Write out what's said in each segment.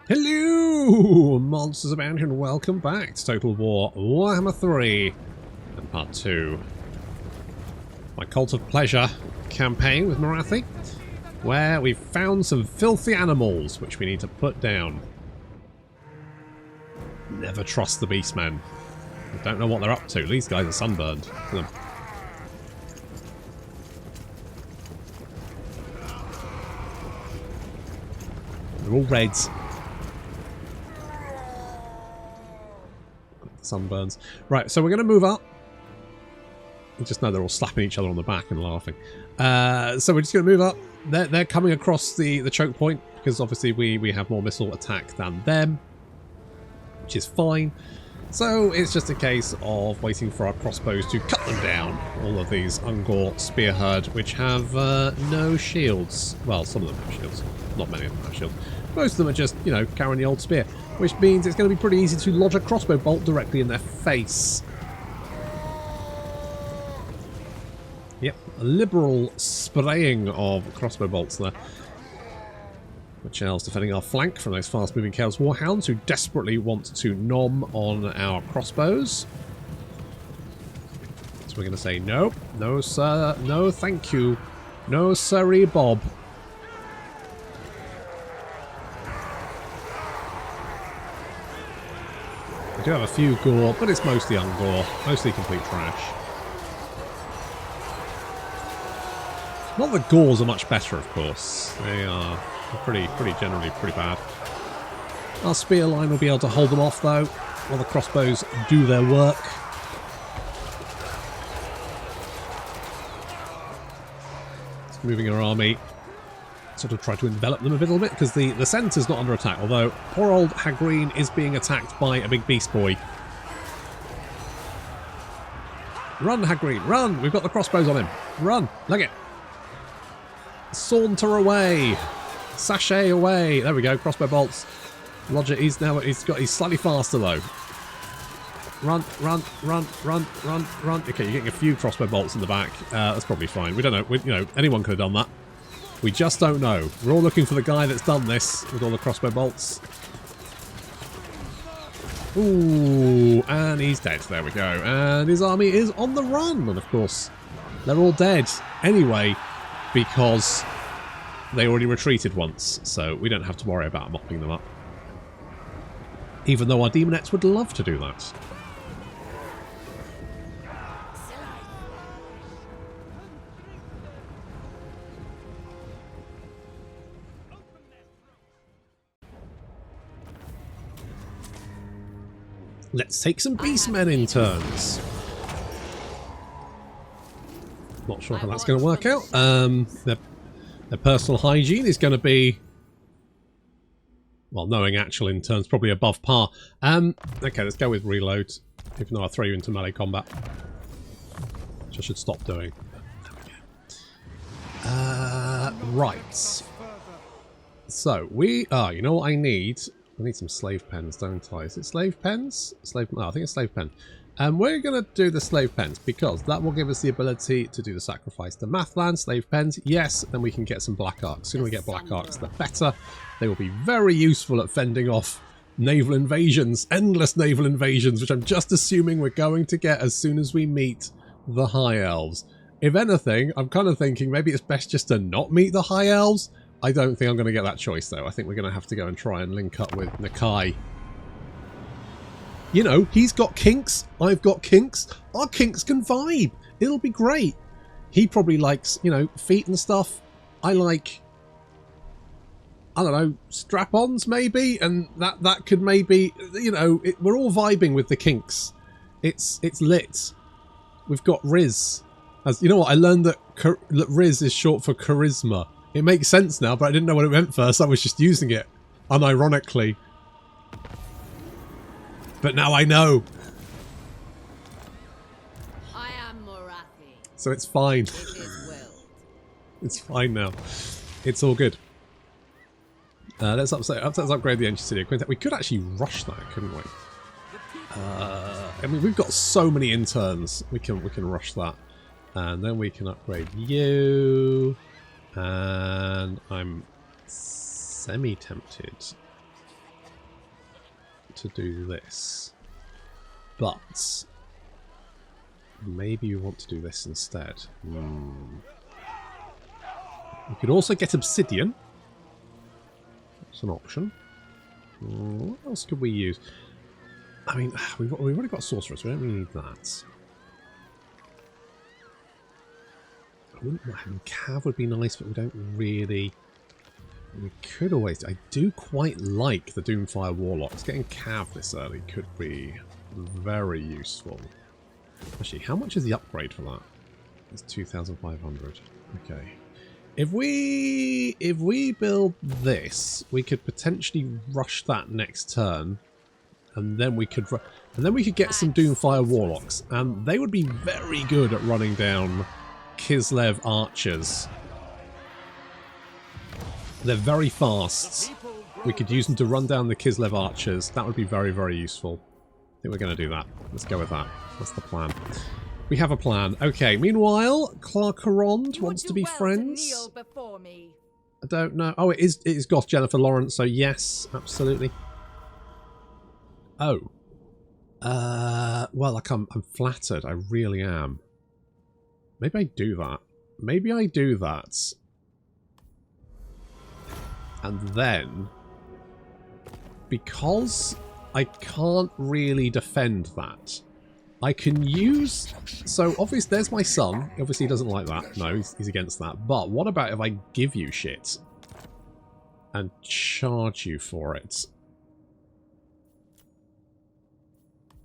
Hello, monsters abound, and welcome back to Total War Warhammer 3 and Part 2. My Cult of Pleasure campaign with Morathi, where we've found some filthy animals which we need to put down. Never trust the beastmen. I don't know what they're up to. These guys are sunburned. Look at them. They're all reds. Sunburns. Right, so we're going to move up. I just know they're all slapping each other on the back and laughing. So we're just going to move up. They're coming across the choke point because obviously we have more missile attack than them, which is fine. So it's just a case of waiting for our crossbows to cut them down. All of these Ungor spearhead, which have no shields. Well, some of them have shields. Not many of them have shields. Most of them are just, you know, carrying the old spear, which means it's going to be pretty easy to lodge a crossbow bolt directly in their face. Yep, a liberal spraying of crossbow bolts there. Which else? Defending our flank from those fast-moving Chaos Warhounds who desperately want to nom on our crossbows. So we're going to say, no, no sir, no thank you, no sirree Bob. I do have a few gore, but it's mostly ungore, mostly complete trash. Not that gores are much better, of course. They are generally pretty bad. Our spear line will be able to hold them off, though, while the crossbows do their work. Just moving our army, sort of try to envelop them a little bit, because the centre's not under attack, although poor old Hagreen is being attacked by a big beast boy. Run, Hagreen, run! We've got the crossbows on him. Run! Leg it! Saunter away! Sashay away! There we go, crossbow bolts. Roger, he's slightly faster though. Run, run, run, run, run, run. Okay, you're getting a few crossbow bolts in the back. That's probably fine. We don't know. You know, anyone could have done that. We just don't know. We're all looking for the guy that's done this with all the crossbow bolts. Ooh, and he's dead. There we go. And his army is on the run. And of course, they're all dead anyway, because they already retreated once. So we don't have to worry about mopping them up. Even though our demonettes would love to do that. Let's take some beastmen in turns. Not sure how that's going to work out. Their personal hygiene is going to be, well, knowing actual in turns, probably above par. Okay, let's go with reload. Even though I throw you into melee combat, which I should stop doing. Right. So we are. You know what I need? I need some slave pens, don't I? Is it slave pens? No, I think it's slave pen. We're going to do the slave pens because that will give us the ability to do the sacrifice to Mathland. Slave pens, yes, then we can get some black arcs. The sooner we get black arcs, the better. They will be very useful at fending off naval invasions, endless naval invasions, which I'm just assuming we're going to get as soon as we meet the High Elves. If anything, I'm kind of thinking maybe it's best just to not meet the High Elves. I don't think I'm going to get that choice, though. I think we're going to have to go and try and link up with Nakai. You know, he's got kinks. I've got kinks. Our kinks can vibe. It'll be great. He probably likes, you know, feet and stuff. I like, I don't know, strap-ons maybe, and that could maybe, you know, we're all vibing with the kinks. It's lit. We've got Riz. As you know what, I learned that Riz is short for charisma. It makes sense now, but I didn't know what it meant first. I was just using it unironically. But now I know. I am Morathi. So it's fine. It is well. It's fine now. It's all good. Let's upgrade the engine studio. We could actually rush that, couldn't we? I mean, we've got so many interns. We can rush that, and then we can upgrade you. And I'm semi-tempted to do this. But maybe you want to do this instead. You could also get obsidian. That's an option. What else could we use? I mean, we've already got sorcerers, so we don't really need that. I mean, cav would be nice, but we don't really... We could always... I do quite like the Doomfire Warlocks. Getting cav this early could be very useful. Actually, how much is the upgrade for that? It's 2,500. Okay. If we build this, we could potentially rush that next turn, and then we could get some Doomfire Warlocks, and they would be very good at running down Kislev archers. They're very fast. We could use them to run down the Kislev archers. That would be very, very useful. I think we're going to do that. Let's go with that. That's the plan. We have a plan. Okay, meanwhile, Clarkarond wants to be friends. I don't know. Oh, it is Goth Jennifer Lawrence, so yes, absolutely. Oh. Well, like I'm flattered. I really am. Maybe I do that. Maybe I do that. And then, because I can't really defend that, I can use... So, obviously, there's my son. Obviously, he doesn't like that. No, he's against that. But what about if I give you shit and charge you for it?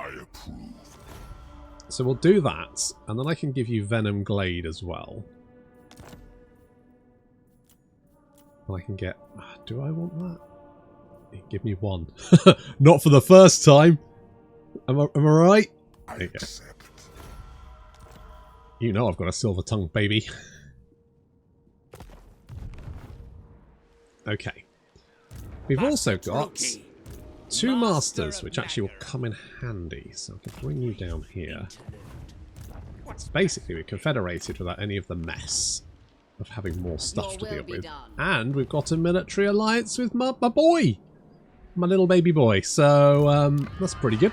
I approve. So we'll do that, and then I can give you Venom Glade as well. And I can get... Do I want that? Give me one. Not for the first time. Am I right? There you go. You know I've got a silver tongue, baby. Okay. We've also got two masters, which actually will come in handy. So I can bring you down here. So basically, we're confederated without any of the mess of having more stuff to deal with. And we've got a military alliance with my boy. My little baby boy. So, that's pretty good.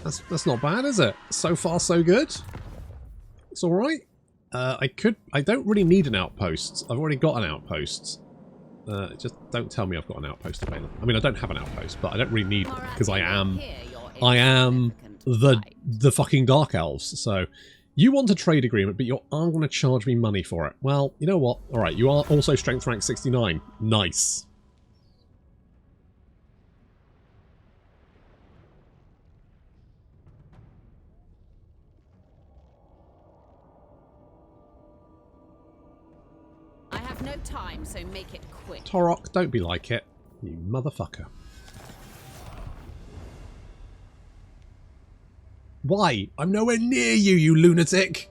That's not bad, is it? So far, so good. It's alright. I don't really need an outpost. I've already got an outpost. Just don't tell me I've got an outpost available. I mean, I don't have an outpost, but I don't really need one because I am the fucking Dark Elves. So, you want a trade agreement, but you aren't going to charge me money for it. Well, you know what? Alright, you are also strength rank 69. Nice. I have no time, so make it quick. Torok, don't be like it, you motherfucker. Why? I'm nowhere near you, you lunatic!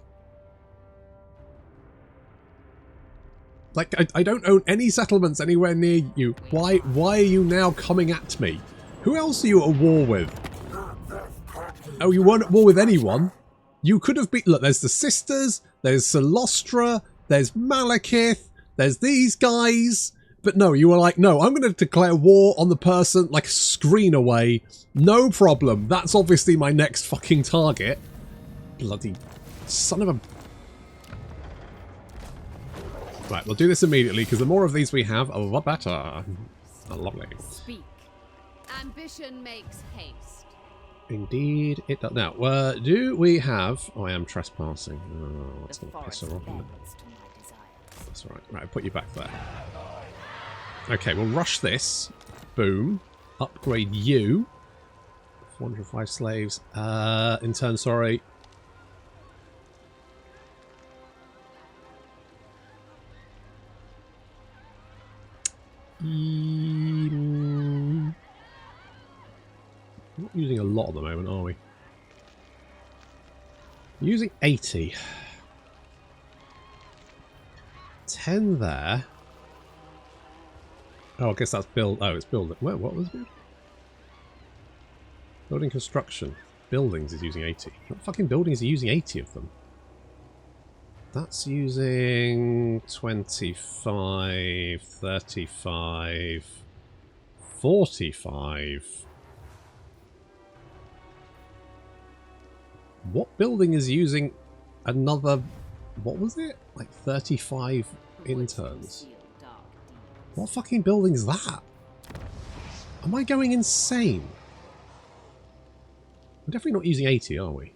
Like, I don't own any settlements anywhere near you. Why are you now coming at me? Who else are you at war with? Oh, you weren't at war with anyone? You could have been... Look, there's the Sisters, there's Celostra, there's Malekith, there's these guys... But no, you were like, no, I'm going to declare war on the person, like, a screen away. No problem. That's obviously my next fucking target. Bloody son of a... Right, we'll do this immediately, because the more of these we have, the better. Oh, lovely. Speak. Ambition makes haste. Indeed it does. Now, do we have... Oh, I am trespassing. Oh, that's going to piss her off, isn't it? That's alright. Right, I'll put you back there. Okay, we'll rush this. Boom. Upgrade you. 405 slaves. In turn, sorry. We're not using a lot at the moment, are we? We're using 80. 10 there. Oh, I guess that's build. Oh, it's building. Where? What was it? Building construction. Buildings is using 80. What fucking buildings are using 80 of them? That's using 25, 35. 45. What building is using another... What was it? Like 35 interns. What fucking building is that? Am I going insane? We're definitely not using 80, are we?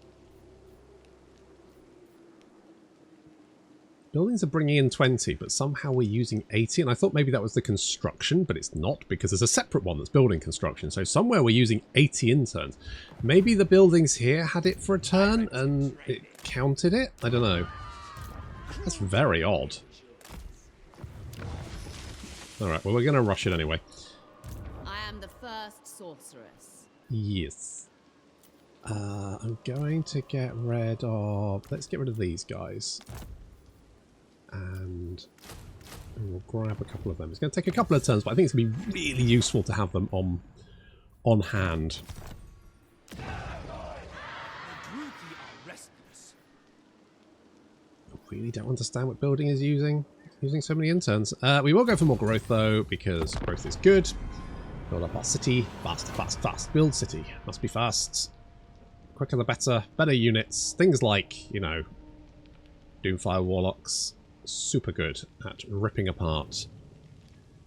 Buildings are bringing in 20, but somehow we're using 80. And I thought maybe that was the construction, but it's not, because there's a separate one that's building construction. So somewhere we're using 80 interns. Maybe the buildings here had it for a turn and it counted it? I don't know. That's very odd. Alright, well, we're going to rush it anyway. I am the first sorceress. Yes. I'm going to get rid of... Let's get rid of these guys. And we'll grab a couple of them. It's going to take a couple of turns, but I think it's going to be really useful to have them on hand. I really don't understand what building is using so many interns. We will go for more growth though, because growth is good. Build up our city. Fast, fast, fast. Build city. Must be fast. Quicker the better. Better units. Things like, you know, Doomfire Warlocks. Super good at ripping apart.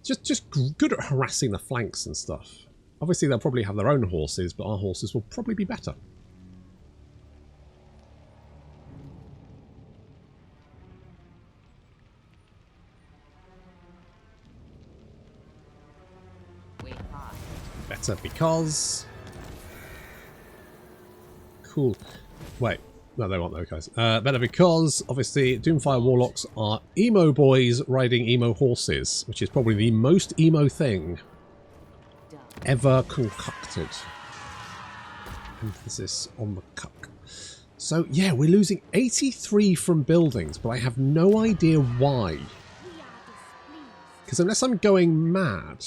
Just good at harassing the flanks and stuff. Obviously they'll probably have their own horses, but our horses will probably be better. Better because... Cool. Wait. No, they won't though, guys. Better because, obviously, Doomfire Warlocks are emo boys riding emo horses, which is probably the most emo thing ever concocted. Emphasis on the cuck. So, yeah, we're losing 83 from buildings, but I have no idea why. Because unless I'm going mad...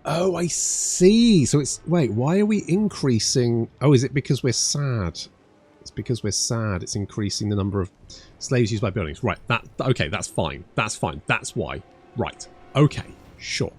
Oh, I see. So it's... Wait, why are we increasing... Oh, is it because we're sad? It's because we're sad. It's increasing the number of slaves used by buildings. Right, okay, that's fine. That's fine. That's why. Right. Okay, sure.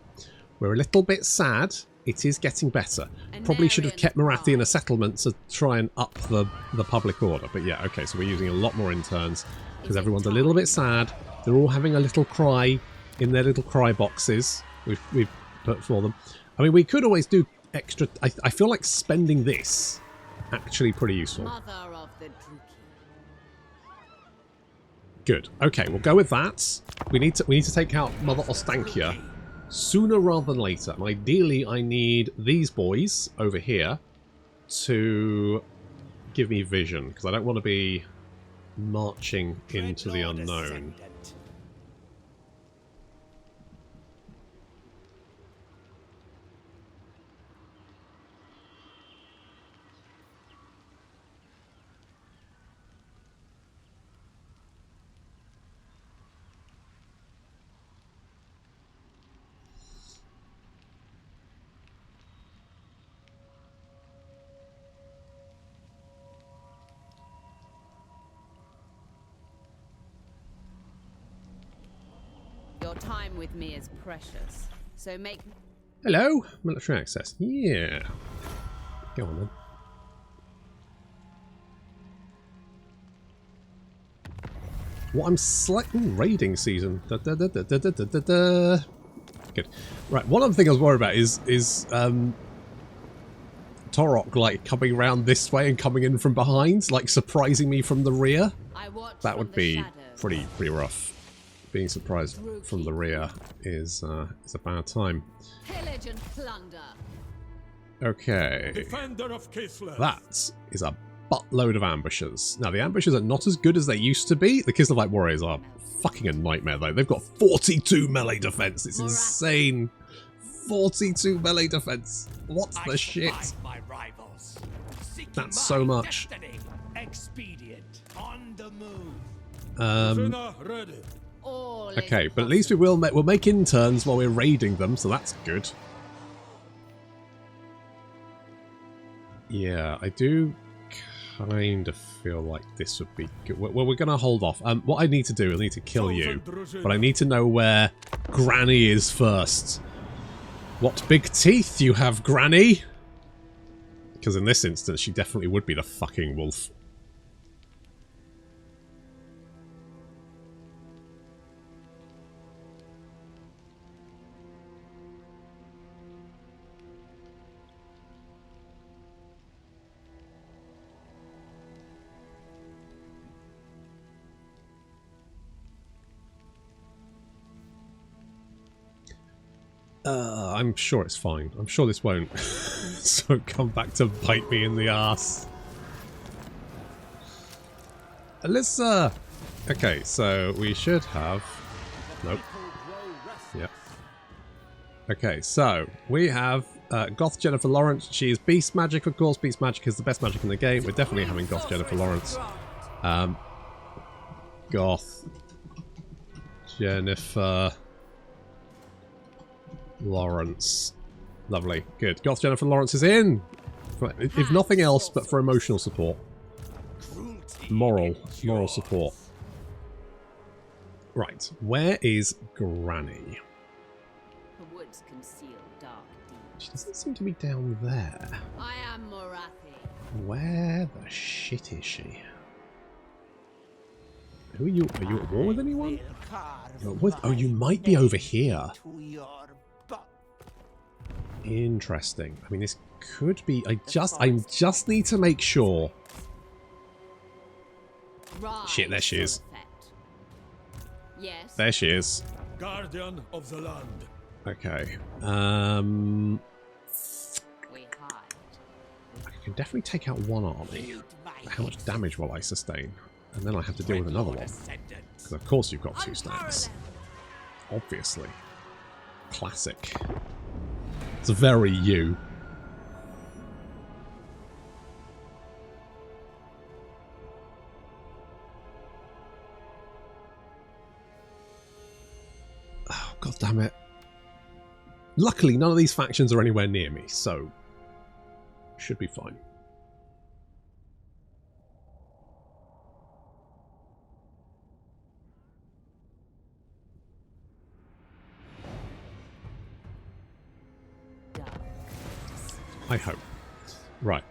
We're a little bit sad. It is getting better. Probably should have kept Morathi in a settlement to try and up the public order. But yeah, okay, so we're using a lot more interns because everyone's a little bit sad. They're all having a little cry in their little cry boxes. We've put for them. I mean, we could always do extra... I feel like spending this actually pretty useful. Mother of the Druki. Good. Okay, we'll go with that. We need to take out Mother Ostankya sooner rather than later. And ideally, I need these boys over here to give me vision, because I don't want to be marching into the unknown. Your time with me is precious, so make... Hello, military access. Yeah. Go on then. What I'm slightly raiding season. Da, da, da, da, da, da, da, da. Good. Right. One other thing I was worried about is Torok like coming around this way and coming in from behind, like surprising me from the rear. That would be pretty rough. Being surprised from the rear is a bad time. Pillage and plunder. Okay. Defender of Kislev. That is a buttload of ambushers. Now, the ambushers are not as good as they used to be. The Kislev warriors are fucking a nightmare, though. They've got 42 melee defense. It's insane. 42 melee defense. What's the shit? My rivals. That's so much. Expedient. On the move. Ready. Okay, but at least we'll make interns while we're raiding them, so that's good. Yeah, I do kind of feel like this would be good. Well, we're going to hold off. What I need to do is I need to kill you, but I need to know where Granny is first. What big teeth you have, Granny! Because in this instance, she definitely would be the fucking wolf. I'm sure it's fine. I'm sure this won't come back to bite me in the ass. Alyssa! Okay, so we should have... Nope. Yep. Okay, so we have Goth Jennifer Lawrence. She is Beast Magic, of course. Beast Magic is the best magic in the game. We're definitely having Goth Jennifer Lawrence. Goth Jennifer Lawrence. Lovely. Good. Goth Jennifer Lawrence is in! If nothing else, but for emotional support. Moral support. Right. Where is Granny? The woods conceal dark deeds. She doesn't seem to be down there. I am Morathi. Where the shit is she? Who are you? Are you at war with anyone? Oh, you might be over here. Interesting. I mean, this could be... I just need to make sure. Shit, there she is. Yes. There she is. Guardian of the land. Okay. We hide. I can definitely take out one army. How much damage will I sustain? And then I have to deal with another one. Because of course you've got two stands. Obviously. Classic. It's very you. Oh, God damn it. Luckily, none of these factions are anywhere near me, so should be fine. I hope. Right.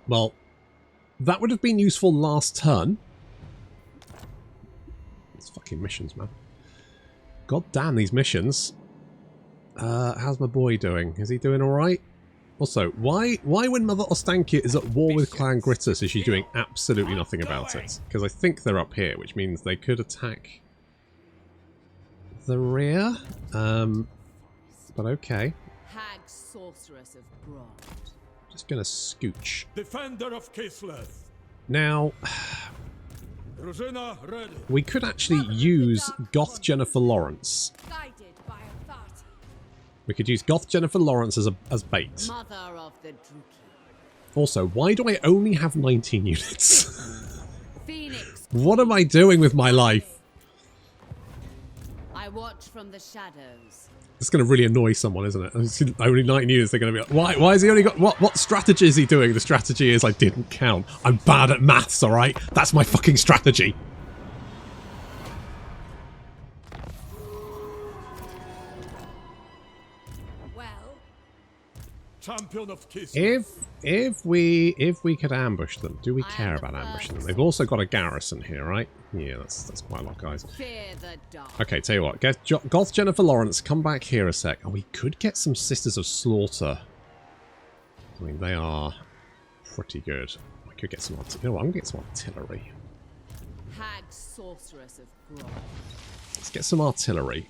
Well, that would have been useful last turn. These fucking missions, man. God damn these missions. How's my boy doing? Is he doing alright? Also, why when Mother Ostankya is at war with Clan Grittus is she doing absolutely nothing about it? Because I think they're up here, which means they could attack the rear. But okay. Hag sorceress of Broad. Just gonna scooch. Defender of Kislev. Now, Rosina ready. we could actually use Goth Jennifer Lawrence. Guided by authority. We could use Goth Jennifer Lawrence as bait. Mother of the Druki. Also, why do I only have 19 units? Phoenix. What am I doing with my life? I watch from the shadows. It's going to really annoy someone, isn't it? Only 19 units, they're going to be like, why has he only got... What strategy is he doing? The strategy is I didn't count. I'm bad at maths, alright? That's my fucking strategy. Well, Champion of Kislev. If we could ambush them, do we care about ambushing them? They've also got a garrison here, right? Yeah, that's quite a lot, guys. fear the dark. Okay, tell you what. Goth Jennifer Lawrence, come back here a sec. Oh, we could get some Sisters of Slaughter. I mean, they are pretty good. I could get some artillery. You know what? I'm going to get some artillery. Hag sorceress of Broad. Let's get some artillery.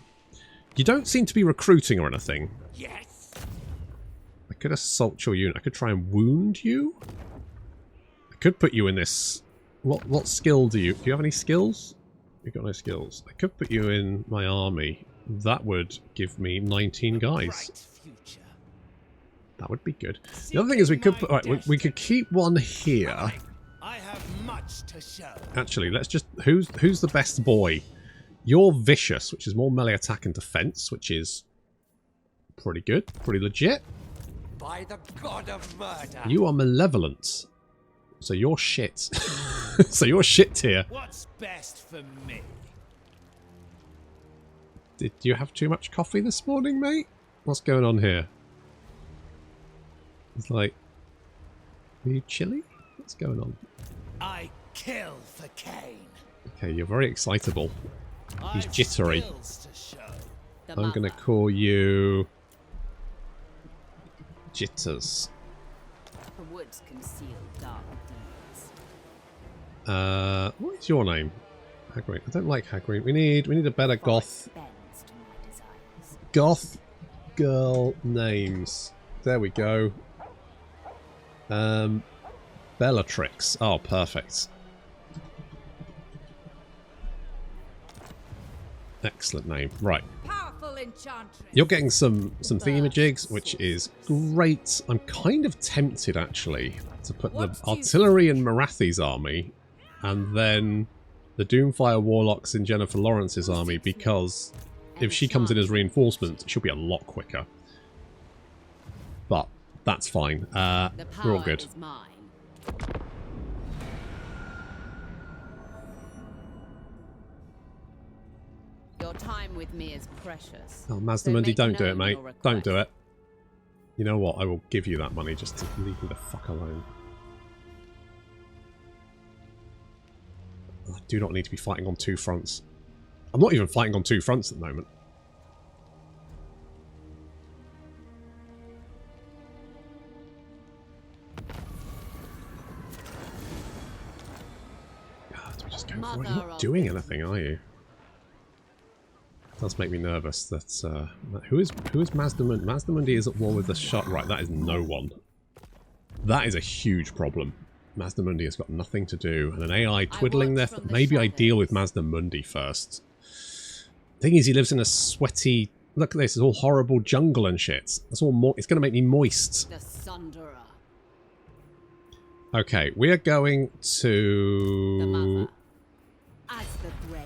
You don't seem to be recruiting or anything. Yes. I could assault your unit. I could try and wound you. I could put you in this... What skill do you... Do you have any skills? You've got no skills. I could put you in my army. That would give me 19 guys. That would be good. The other thing is we could put... Right, we could keep one here. I have much to show. Actually, let's just... Who's the best boy? You're Vicious, which is more melee attack and defense, which is pretty good. Pretty legit. By the god of murder. You are Malevolent. So you're shit. So you're shit tier. What's best for me? Did you have too much coffee this morning, mate? What's going on here? He's like, are you chilly? What's going on? I kill for Cain. Okay, you're very excitable. He's jittery. Skills to show. I'm going to call you... Jitters. The woods conceal dark deeds. What is your name? Hagrid. I don't like Hagrid. We need a better goth. Bends to my desires. Goth girl names. There we go. Bellatrix. Oh, perfect. Excellent name. Right. Powerful enchantress. You're getting some thingamajigs, which is great. I'm kind of tempted, actually, to put the artillery in Morathi's army and then the Doomfire Warlocks in Jennifer Lawrence's army, because if she comes in as reinforcement, she'll be a lot quicker. But that's fine. We're all good. Is mine. Your time with me is precious. Oh, Mazda So Mundi, make don't do it, known mate. your Don't do request. it. You know what? I will give you that money just to leave me the fuck alone. I do not need to be fighting on two fronts. I'm not even fighting on two fronts at the moment. God, do we just go for it? You're not doing anything, are you? It does make me nervous that who is Mazda Mundi? Mazda Mundi is at war with the shot. Right, that is no one. That is a huge problem. Mazda Mundi has got nothing to do, and an AI twiddling there. Maybe I deal with Mazda Mundi first. Thing is, he lives in a sweaty. Look at this! It's all horrible jungle and shit. That's all. It's going to make me moist. The Sunderer. Okay, we are going to The mother. As the grave.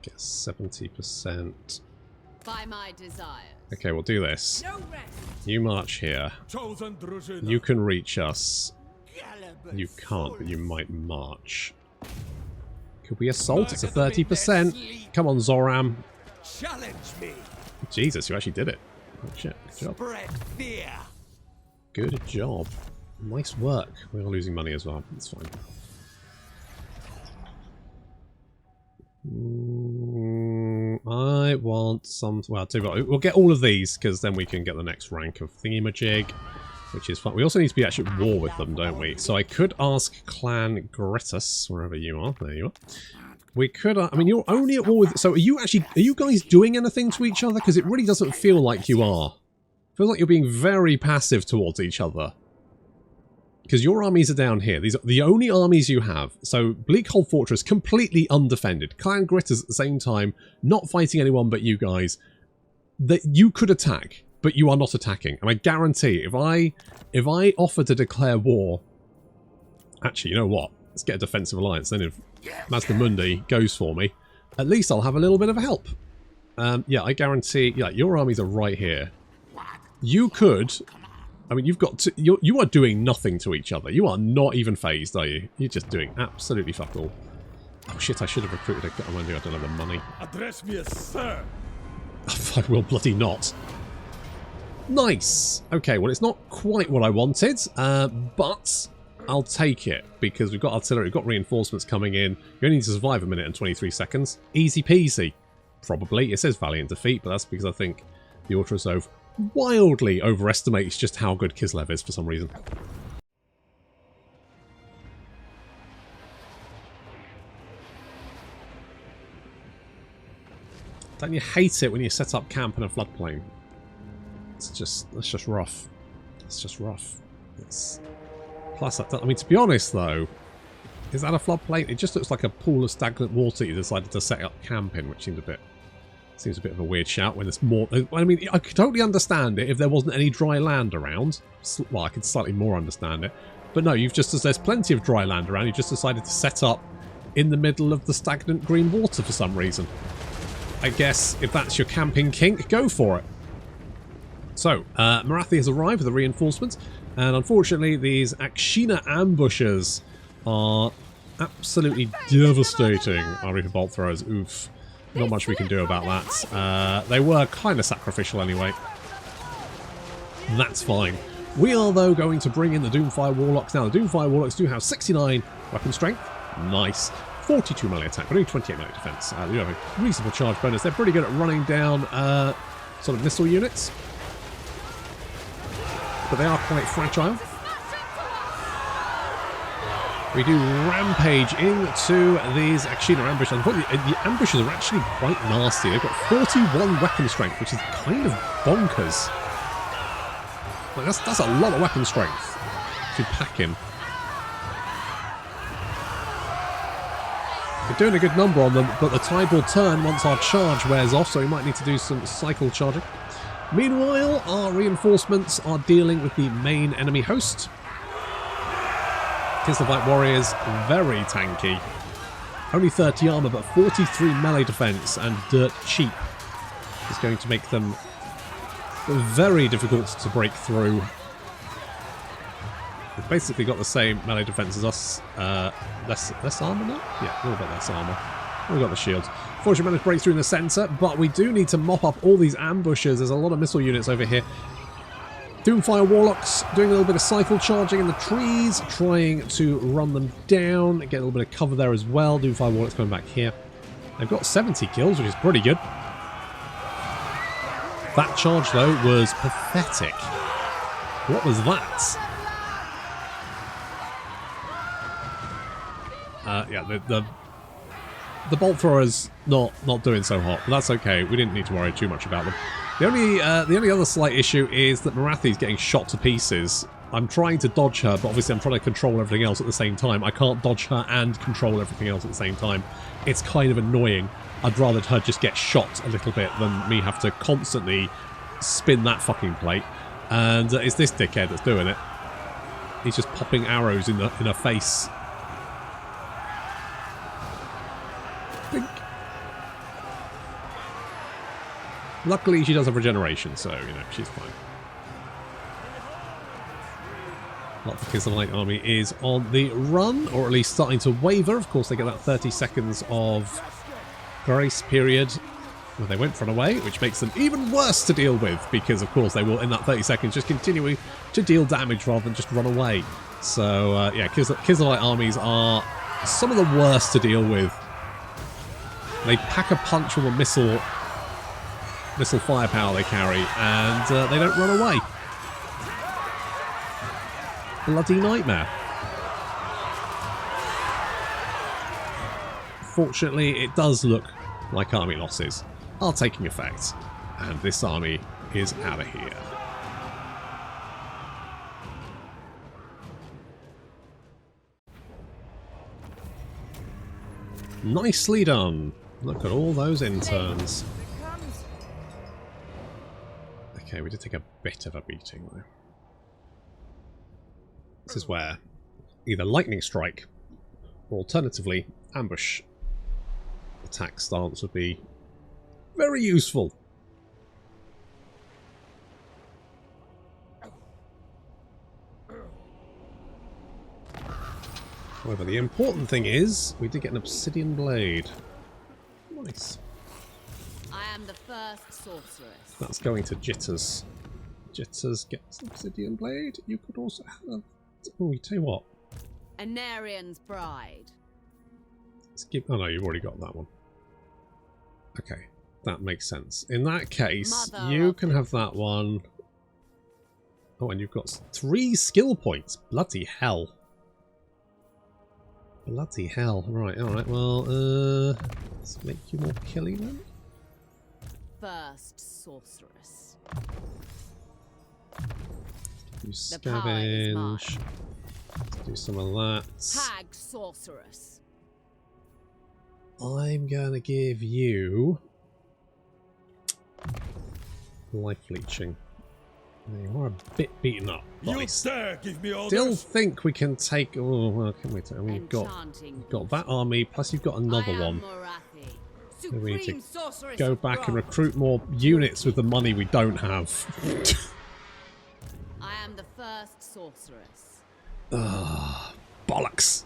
get 70%. By my desires. Okay, we'll do this. No rest. You march here. You can reach us. You can't, but you might march. Could we assault? It's a 30%. Come on, Zoram. Challenge me. Jesus, you actually did it. Oh shit, good job. Spread fear. Good job. Nice work. We're losing money as well. It's fine. I want some... Well, I'll tell you what, we'll get all of these, because then we can get the next rank of thingamajig, which is fun. We also need to be actually at war with them, don't we? So I could ask Clan Gritus, wherever you are. There you are. We could... I mean, you're only at war with... So are you guys doing anything to each other? Because it really doesn't feel like you are. It feels like you're being very passive towards each other. Because your armies are down here. These are the only armies you have. So Bleakhold Fortress, completely undefended. Clan Gritters at the same time, not fighting anyone but you guys. That you could attack, but you are not attacking. And I guarantee, if I offer to declare war... Actually, you know what? Let's get a defensive alliance. Then if Mazda Mundi goes for me, at least I'll have a little bit of help. Yeah, I guarantee... Yeah, your armies are right here. You could... I mean, you've got to, you are doing nothing to each other. You are not even phased, are you? You're just doing absolutely fuck all. Oh shit, I should have recruited a... I don't have the money. Address me as sir. I will bloody not. Nice! Okay, well it's not quite what I wanted, but I'll take it, because we've got artillery, we've got reinforcements coming in. You only need to survive a minute and 23 seconds. Easy peasy. Probably. It says valiant defeat, but that's because I think the Autosov wildly overestimates just how good Kislev is for some reason. Don't you hate it when you set up camp in a floodplain? That's just rough. It's just rough. It's plus that, I mean, to be honest though, is that a floodplain? It just looks like a pool of stagnant water you decided to set up camp in, which seems a bit of a weird shout when there's more... I mean, I could totally understand it if there wasn't any dry land around. Well, I could slightly more understand it. But no, you've just... There's plenty of dry land around. You just decided to set up in the middle of the stagnant green water for some reason. I guess if that's your camping kink, go for it. So, Morathi has arrived with a reinforcement. And unfortunately, these Akshina ambushers are absolutely devastating our Reaper Bolt throwers. Oof. Not much we can do about that. They were kind of sacrificial anyway. That's fine. We are, though, going to bring in the Doomfire Warlocks. Now, the Doomfire Warlocks do have 69 weapon strength. Nice. 42 melee attack, but only 28 melee defense. They do have a reasonable charge bonus. They're pretty good at running down sort of missile units. But they are quite fragile. We do rampage into these Akshina ambushes. Unfortunately, the ambushes are actually quite nasty. They've got 41 weapon strength, which is kind of bonkers. Like that's a lot of weapon strength to pack in. We're doing a good number on them, but the tide will turn once our charge wears off, so we might need to do some cycle charging. Meanwhile, our reinforcements are dealing with the main enemy host. Kislevites warriors, very tanky. Only 30 armor, but 43 melee defense and dirt cheap is going to make them very difficult to break through. We've basically got the same melee defense as us. Less armor now? Yeah, a little bit less armor. We've got the shields. Fortunately, managed to break through in the center, but we do need to mop up all these ambushes. There's a lot of missile units over here. Doomfire Warlocks doing a little bit of cycle charging in the trees, trying to run them down, get a little bit of cover there as well. Doomfire Warlocks coming back here. They've got 70 kills, which is pretty good. That charge, though, was pathetic. What was that? Yeah, the bolt throwers not doing so hot, but that's okay. We didn't need to worry too much about them. The only other slight issue is that Morathi's getting shot to pieces. I'm trying to dodge her, but obviously I'm trying to control everything else at the same time. I can't dodge her and control everything else at the same time. It's kind of annoying. I'd rather her just get shot a little bit than me have to constantly spin that fucking plate. And it's this dickhead that's doing it. He's just popping arrows in her face. Luckily, she does have regeneration, so, you know, she's fine. Not because the Light Army is on the run, or at least starting to waver. Of course, they get that 30 seconds of grace period where they won't run away, which makes them even worse to deal with, because, of course, they will, in that 30 seconds, just continue to deal damage rather than just run away. So, yeah, Kislevites armies are some of the worst to deal with. They pack a punch with a missile firepower they carry, and they don't run away. Bloody nightmare. Fortunately, it does look like army losses are taking effect, and this army is out of here. Nicely done. Look at all those interns. Okay, we did take a bit of a beating though. This is where either lightning strike or alternatively ambush attack stance would be very useful. However, the important thing is we did get an obsidian blade. Nice. I am the first sorceress. That's going to Jitters. Jitters gets an obsidian blade. You could also have... Oh, you tell you what. Anarian's bride. Let's give... Oh no, you've already got that one. Okay, that makes sense. In that case, you can have that one. Oh, and you've got 3 skill points. Bloody hell. Bloody hell. Right, alright, well, let's make you more killy then. First sorceress. Do scavenge. Do some of that. Hag sorceress. I'm gonna give you life leeching. You are a bit beaten up. You dare give me orders? Still think we can take. Oh, well, can we? We've got that army. Plus, you've got another one. Morathi. So we need to Sorceress go back and recruit more units with the money we don't have. I am the first sorceress. Ugh, bollocks.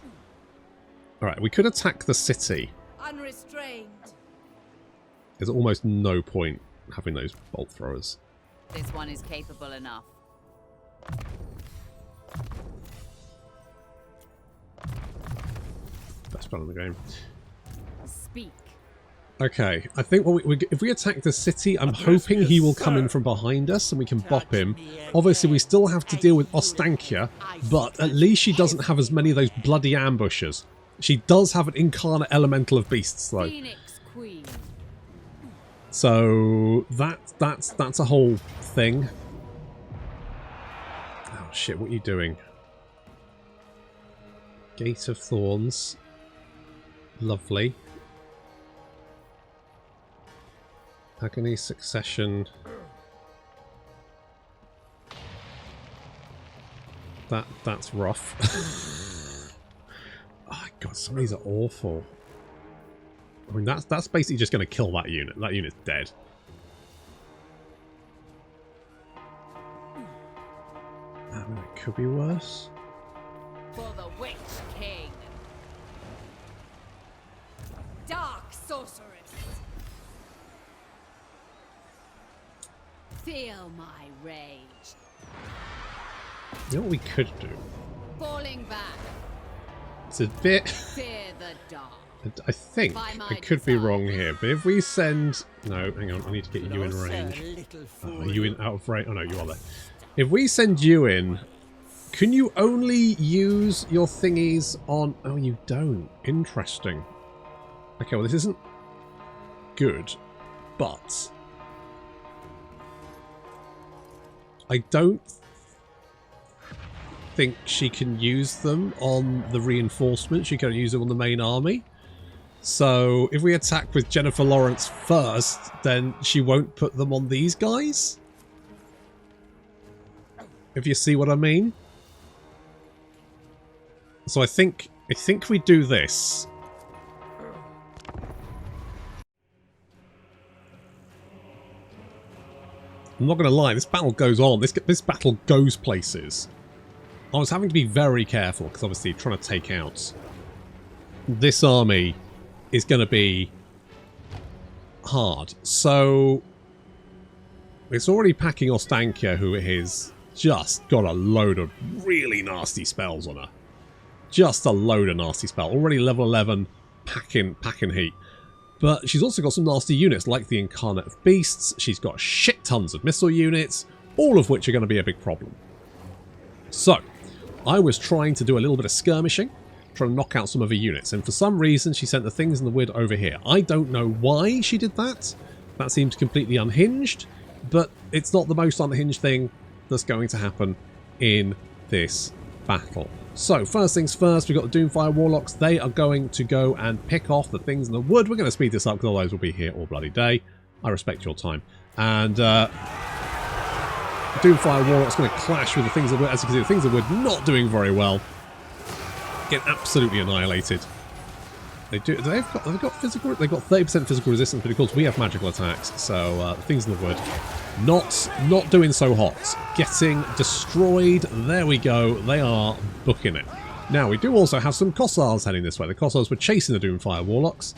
All right, we could attack the city. Unrestrained. There's almost no point having those bolt throwers. This one is capable enough. spell in the game. Speak. Okay, I think if we attack the city, I'm hoping he will come in from behind us and we can bop him. Obviously, we still have to deal with Ostankya, but at least she doesn't have as many of those bloody ambushes. She does have an incarnate elemental of beasts, though. Phoenix Queen. So that's a whole thing. Oh shit! What are you doing? Gate of Thorns. Lovely. Agony, Succession. That's rough. Oh god, some of these are awful. I mean, that's basically just going to kill that unit. That unit's dead. I mean, it could be worse. For the Witch King. Dark Sorceress. Feel my rage. You know what we could do? Falling back. It's a bit... Fear the dark. I think I could be wrong here, but if we send... No, hang on, I need to get you in range. Are you in out of range? Oh no, you are there. If we send you in, can you only use your thingies on... Oh, you don't. Interesting. Okay, well this isn't good, but... I don't think she can use them on the reinforcements. She can use them on the main army. So if we attack with Jennifer Lawrence first, then she won't put them on these guys. If you see what I mean. So I think we do this. I'm not going to lie, this battle goes on. This battle goes places. I was having to be very careful because obviously trying to take out this army is going to be hard. So it's already packing Ostankya, who has just got a load of really nasty spells on her. Just a load of nasty spells. Already level 11, packing heat. But she's also got some nasty units like the Incarnate of Beasts. She's got shit tons of missile units, all of which are going to be a big problem. So, I was trying to do a little bit of skirmishing, trying to knock out some of her units, and for some reason she sent the things in the wood over here. I don't know why she did that. That seems completely unhinged, but it's not the most unhinged thing that's going to happen in this battle. So, first things first, we've got the Doomfire Warlocks. They are going to go and pick off the things in the wood. We're going to speed this up because otherwise we'll be here all bloody day. I respect your time. And Doomfire Warlock's going to clash with the things in the wood. As you can see, the things in the wood not doing very well. Get absolutely annihilated. They've got physical. They've got 30% physical resistance, but of course we have magical attacks. So the things in the wood not doing so hot. Getting destroyed. There we go. They are booking it. Now we do also have some Corsairs heading this way. The Corsairs were chasing the Doomfire Warlocks.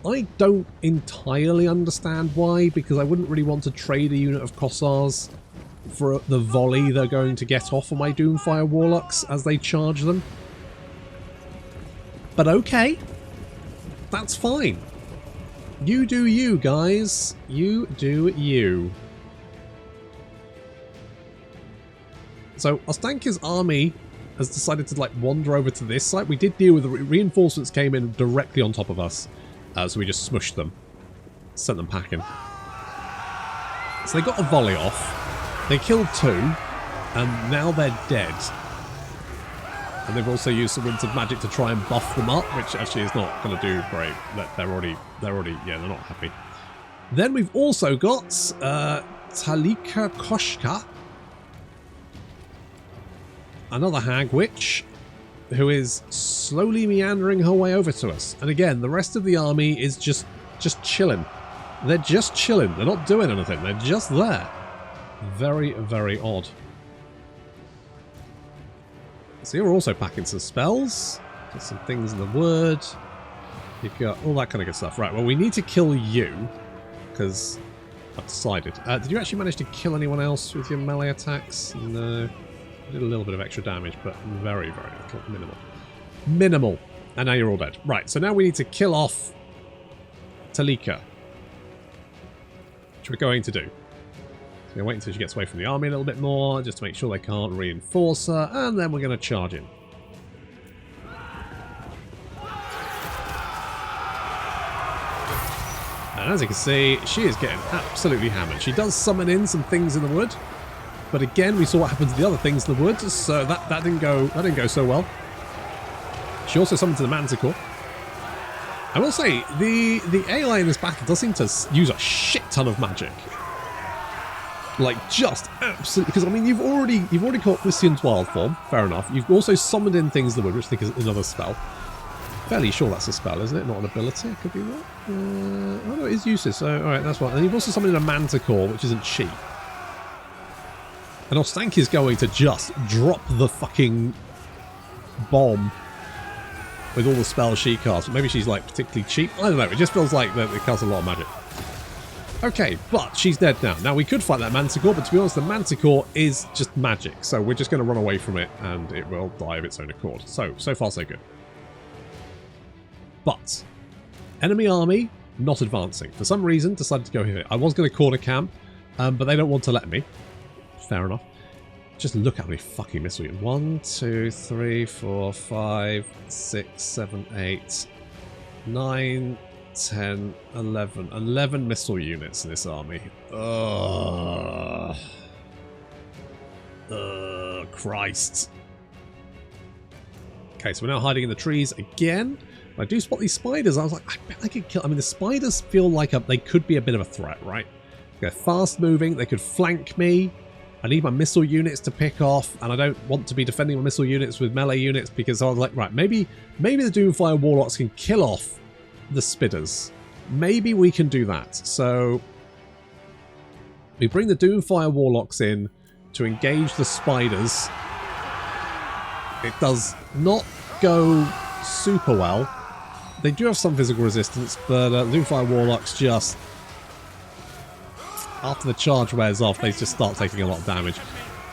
I don't entirely understand why, because I wouldn't really want to trade a unit of Corsairs for the volley they're going to get off of my Doomfire Warlocks as they charge them. But okay. That's fine. You do you, guys. You do you. So, Ostankya's army has decided to, like, wander over to this side. We did deal with the reinforcements came in directly on top of us. So we just smushed them. Sent them packing. So they got a volley off. They killed 2. And now they're dead. And they've also used some Winds of Magic to try and buff them up, which actually is not going to do great. They're already, yeah, they're not happy. Then we've also got Talika Koshka, another hag witch, who is slowly meandering her way over to us. And again, the rest of the army is just chilling. They're just chilling. They're not doing anything. They're just there. Very, very odd. So you're also packing some spells. Got some things in the wood. You've got all that kind of good stuff. Right, well, we need to kill you, because I've decided. Did you actually manage to kill anyone else with your melee attacks? No. Did a little bit of extra damage, but very, very little. Minimal. Minimal. And now you're all dead. Right, so now we need to kill off Talika. Which we're going to do. So we're going to wait until she gets away from the army a little bit more, just to make sure they can't reinforce her, and then we're going to charge in. And as you can see, she is getting absolutely hammered. She does summon in some things in the wood, but again, we saw what happened to the other things in the wood, so that didn't go so well. She also summoned to the Manticore. I will say the AI in this battle does seem to use a shit ton of magic. Like just absolutely, because I mean you've already caught Lycian's Wild Form, fair enough. You've also summoned in things in the wood, which I think is another spell. Fairly sure that's a spell, isn't it? Not an ability. It could be that. Oh no, it is useless. So alright, that's right. And you've also summoned in a Manticore, which isn't cheap. And Ostankya is going to just drop the fucking bomb with all the spells she casts. Maybe she's like particularly cheap. I don't know. It just feels like that it casts a lot of magic. Okay, but she's dead now. Now we could fight that Manticore, but to be honest, the Manticore is just magic. So we're just going to run away from it and it will die of its own accord. So far so good. But enemy army not advancing. For some reason decided to go here. I was going to corner camp, but they don't want to let me. Fair enough. Just look how many fucking missile units. 1, 2, 3, 4, 5, 6, 7, 8, 9, 10, 11. 11 missile units in this army. Christ. Okay, so we're now hiding in the trees again. I do spot these spiders. I was like, I bet I could kill. I mean, the spiders feel like they could be a bit of a threat, right? They're fast moving. They could flank me. I need my missile units to pick off, and I don't want to be defending my missile units with melee units because I was like, right, maybe the Doomfire Warlocks can kill off the Spitters. Maybe we can do that. So we bring the Doomfire Warlocks in to engage the spiders. It does not go super well. They do have some physical resistance, but the Doomfire Warlocks just... after the charge wears off, they just start taking a lot of damage.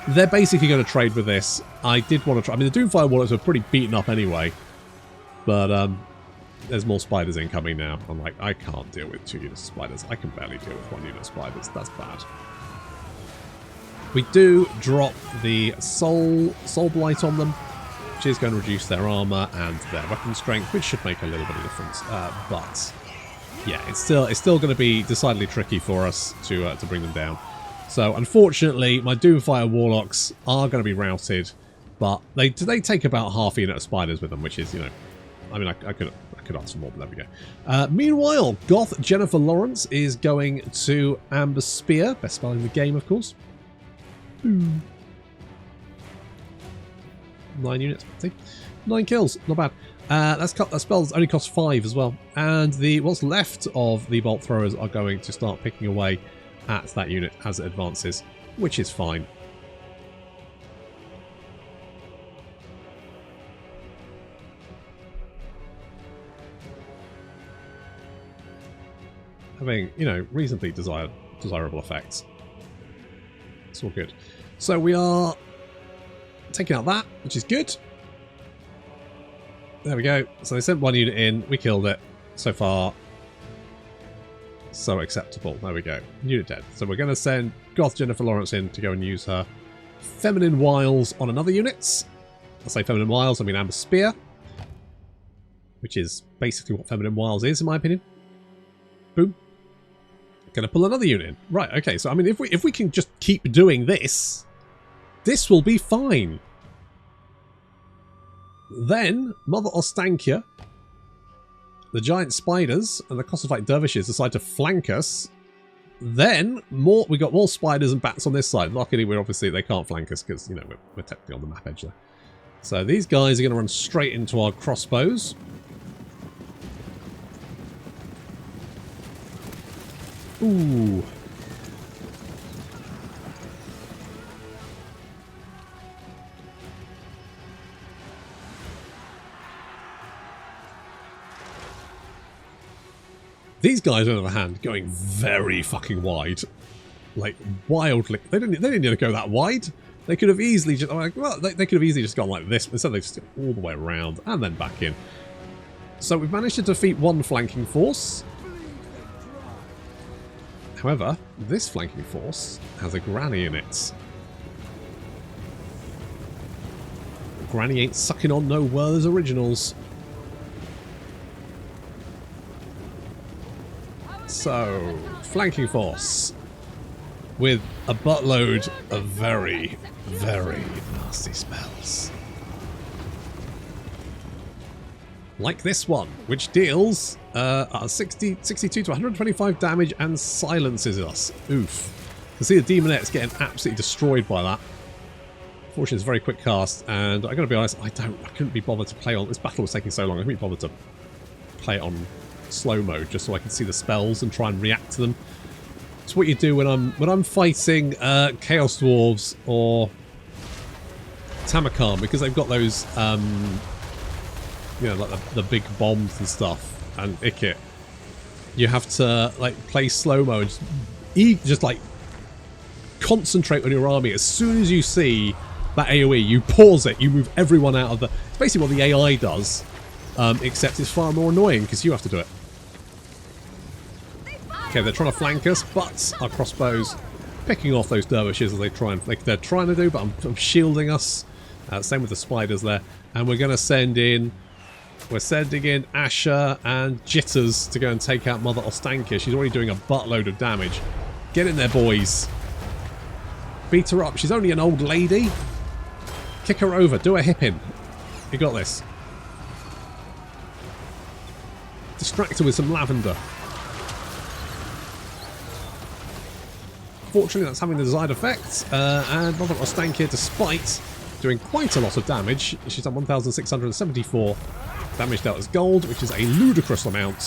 They're basically going to trade with this. I did want to try... I mean, the Doomfire Warlocks are pretty beaten up anyway. But there's more spiders incoming now. I'm like, I can't deal with 2 units of spiders. I can barely deal with 1 unit of spiders. That's bad. We do drop the Soul Blight on them, which is going to reduce their armor and their weapon strength, which should make a little bit of difference. But... yeah, it's still going to be decidedly tricky for us to bring them down. So unfortunately, my Doomfire Warlocks are going to be routed, but they take about half a unit of spiders with them, which is, you know, I mean, I could ask for more, but there we go. Meanwhile, Goth Jennifer Lawrence is going to Amber Spear, best spell in the game, of course. 9 units, I think. 9 kills, not bad. That spell only costs 5 as well. And what's left of the bolt throwers are going to start picking away at that unit as it advances, which is fine. Having, you know, reasonably desirable effects. It's all good. So we are taking out that, which is good. There we go. So they sent 1 unit in. We killed it. So far, so acceptable. There we go. Unit dead. So we're going to send Goth Jennifer Lawrence in to go and use her Feminine Wiles on another unit. I say Feminine Wiles, I mean Amber Spear, which is basically what Feminine Wiles is, in my opinion. Boom. Going to pull another unit in. Right, okay. So, I mean, if we can just keep doing this, this will be fine. Then, Mother Ostankya, the giant spiders, and the Kosovo dervishes decide to flank us. Then, we got more spiders and bats on this side. Luckily, they can't flank us because, you know, we're technically on the map edge there. So these guys are going to run straight into our crossbows. Ooh. These guys, on the other hand, going very fucking wide. Like, wildly. They didn't need to go that wide. They could have easily just... well, they could have easily just gone like this. Instead, they just gone all the way around and then back in. So we've managed to defeat one flanking force. However, this flanking force has a granny in it. Granny ain't sucking on no Werther's originals. So, flanking force with a buttload of very, very nasty spells. Like this one, which deals 62 to 125 damage and silences us. Oof. You can see the Demonette's getting absolutely destroyed by that. Fortunately, it's a very quick cast, and I gotta be honest, I couldn't be bothered to play on. This battle was taking so long, I couldn't be bothered to play it on slow mode just so I can see the spells and try and react to them. It's what you do when I'm fighting Chaos Dwarves or Tamarkan, because they've got those you know, like the big bombs and stuff, and Ikit. You have to like play slow mo and just like concentrate on your army. As soon as you see that AoE, you pause it, you move everyone out of the... It's basically what the AI does, except it's far more annoying because you have to do it. Okay, they're trying to flank us, but our crossbows picking off those dervishes as they try and... they're trying to do, but I'm shielding us. Same with the spiders there. And we're going to send in... We're sending in Asher and Jitters to go and take out Mother Ostankya. She's already doing a buttload of damage. Get in there, boys. Beat her up. She's only an old lady. Kick her over. Do a hip in. You got this. Distract her with some lavender. Fortunately, that's having the desired effect. And Mother Ostankya, despite doing quite a lot of damage, she's done 1,674 damage dealt as gold, which is a ludicrous amount.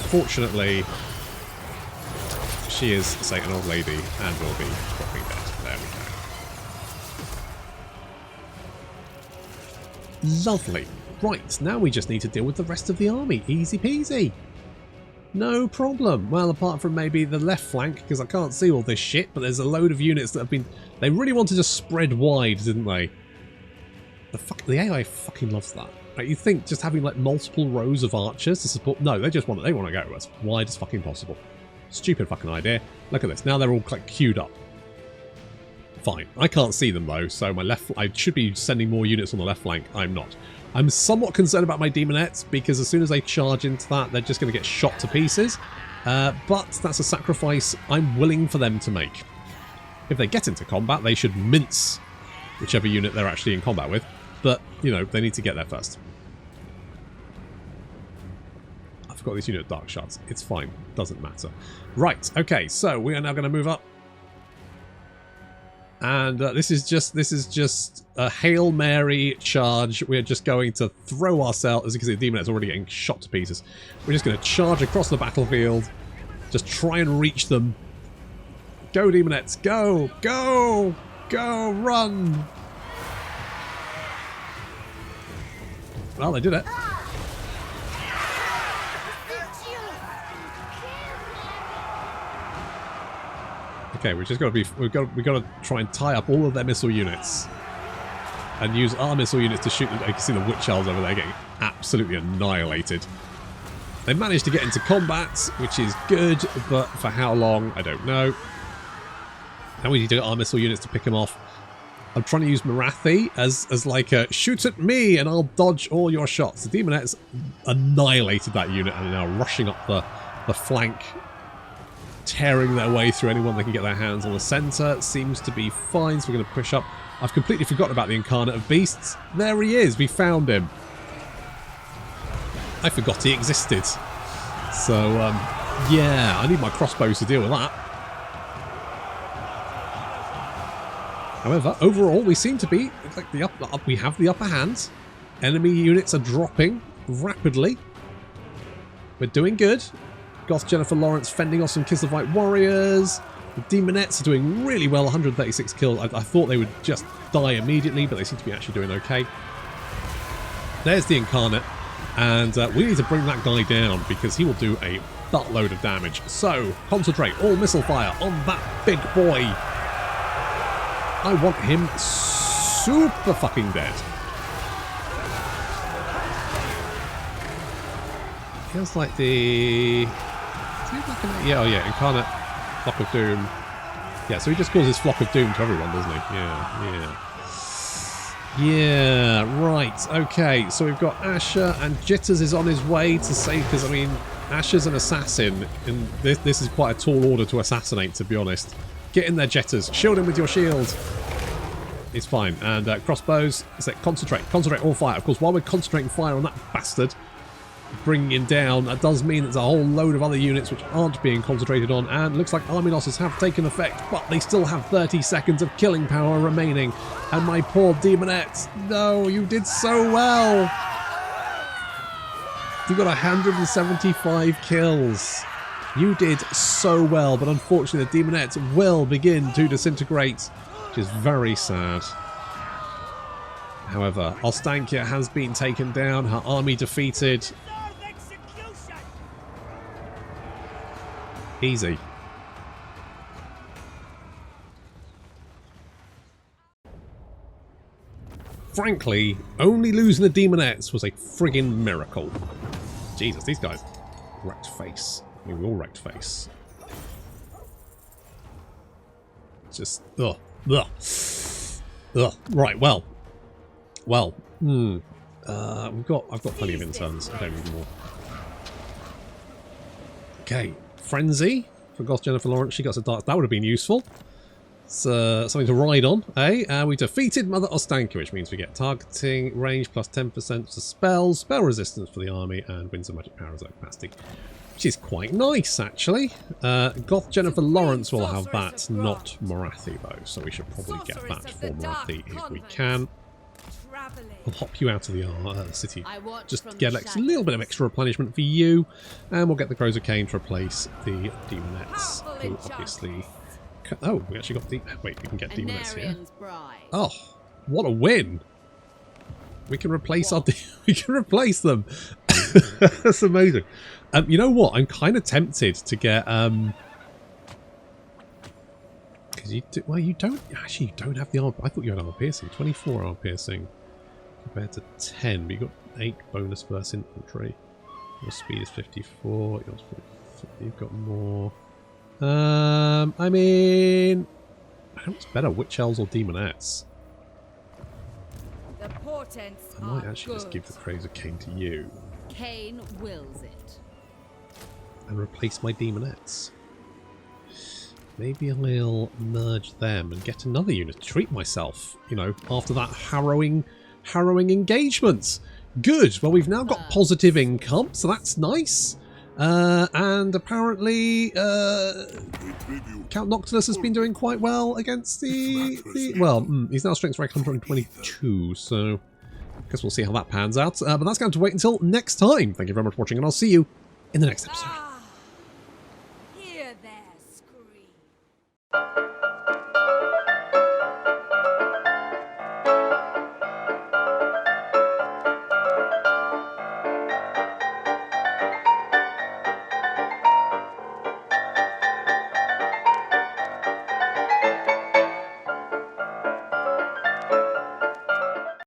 Fortunately, she is, say, an old lady and will be dropping dead. There we go. Lovely. Right, now we just need to deal with the rest of the army. Easy peasy. No problem. Well, apart from maybe the left flank, because I can't see all this shit, but there's a load of units that have been... They really wanted to spread wide, didn't they? The AI fucking loves that. Like, you think just having like multiple rows of archers to support... No, they want to go as wide as fucking possible. Stupid fucking idea. Look at this. Now they're all like queued up. Fine. I can't see them though, so my left... I should be sending more units on the left flank. I'm not. I'm somewhat concerned about my Demonettes, because as soon as they charge into that, they're just going to get shot to pieces. But that's a sacrifice I'm willing for them to make. If they get into combat, they should mince whichever unit they're actually in combat with. But, you know, they need to get there first. I forgot this unit of Dark Shards. It's fine. Doesn't matter. Right. Okay. So we are now going to move up. And this is just a Hail Mary charge. We're just going to throw ourselves... As you can see, the Demonet's already getting shot to pieces. We're just going to charge across the battlefield. Just try and reach them. Go, Demonets. Go! Go! Go! Run! Well, they did it. Okay, we've got to try and tie up all of their missile units and use our missile units to shoot them. You can see the witch elves over there getting absolutely annihilated. They managed to get into combat, which is good, but for how long, I don't know. Now we need to get our missile units to pick them off. I'm trying to use Morathi as like a shoot at me and I'll dodge all your shots. The Demonettes annihilated that unit and are now rushing up the flank, tearing their way through anyone they can get their hands on. The centre seems to be fine, so we're going to push up. I've completely forgotten about the Incarnate of Beasts. There he is. We found him. I forgot he existed. So, yeah, I need my crossbows to deal with that. However, overall, we seem to be like we have the upper hand. Enemy units are dropping rapidly. We're doing good. Goth Jennifer Lawrence fending off some Kiss of White warriors. The Demonettes are doing really well. 136 kills. I thought they would just die immediately, but they seem to be actually doing okay. There's the Incarnate, and we need to bring that guy down because he will do a buttload of damage. So concentrate all missile fire on that big boy. I want him super fucking dead. feels like the... Yeah, oh yeah, Incarnate Flock of Doom. Yeah, so he just causes Flock of Doom to everyone, doesn't he? Yeah. Yeah, right. Okay, so we've got Asher, and Jitters is on his way to save, because, I mean, Asher's an assassin, and this is quite a tall order to assassinate, to be honest. Get in there, Jitters. Shield him with your shield. It's fine. And crossbows, concentrate all fire. Of course, while we're concentrating fire on that bastard, bringing him down, that does mean there's a whole load of other units which aren't being concentrated on, and looks like army losses have taken effect, but they still have 30 seconds of killing power remaining. And my poor Demonettes, no, you did so well. You got 175 kills. You did so well, but unfortunately the Demonettes will begin to disintegrate, which is very sad. However, Ostankya has been taken down, her army defeated. Easy. Frankly, only losing the Demonettes was a friggin' miracle. Jesus, these guys wrecked face. I mean, we all wrecked face. Just ugh. Right, well. I've got plenty of interns. I don't need more. Okay. Frenzy for Goth Jennifer Lawrence. She got a dark. That would have been useful. It's something to ride on, eh? We defeated Mother Ostankya, which means we get targeting range plus 10% to spells, spell resistance for the army, and wins of magic power as capacity, which is quite nice, actually. Goth Jennifer Lawrence will have that, not Morathi, though, so we should probably get that for Morathi if we can. I'll hop you out of the city. Just get a little bit of extra replenishment for you. And we'll get the Crows of Cain to replace the Demonettes, who obviously... Oh, we actually got the... Wait, we can get Demonettes here. Oh, what a win! We can replace our... We can replace them! That's amazing. You know what? I'm kind of tempted to get... Because you do, well, you don't... Actually, you don't have the armor... I thought you had armor piercing. 24 armor piercing. Compared to 10, but you've got 8 bonus versus infantry. Your speed is 54. You've got more. I mean, what's better, Witch Elves or Demonettes? I might actually just give the Crows of Cain to you. Cain wills it. And replace my Demonettes. Maybe I'll merge them and get another unit to treat myself, you know, after that harrowing engagements. Good. Well, we've now got positive income, so that's nice. And apparently, Count Noctilus has been doing quite well against the well, he's now strength rank 122, so I guess we'll see how that pans out. But that's going to wait until next time. Thank you very much for watching, and I'll see you in the next episode.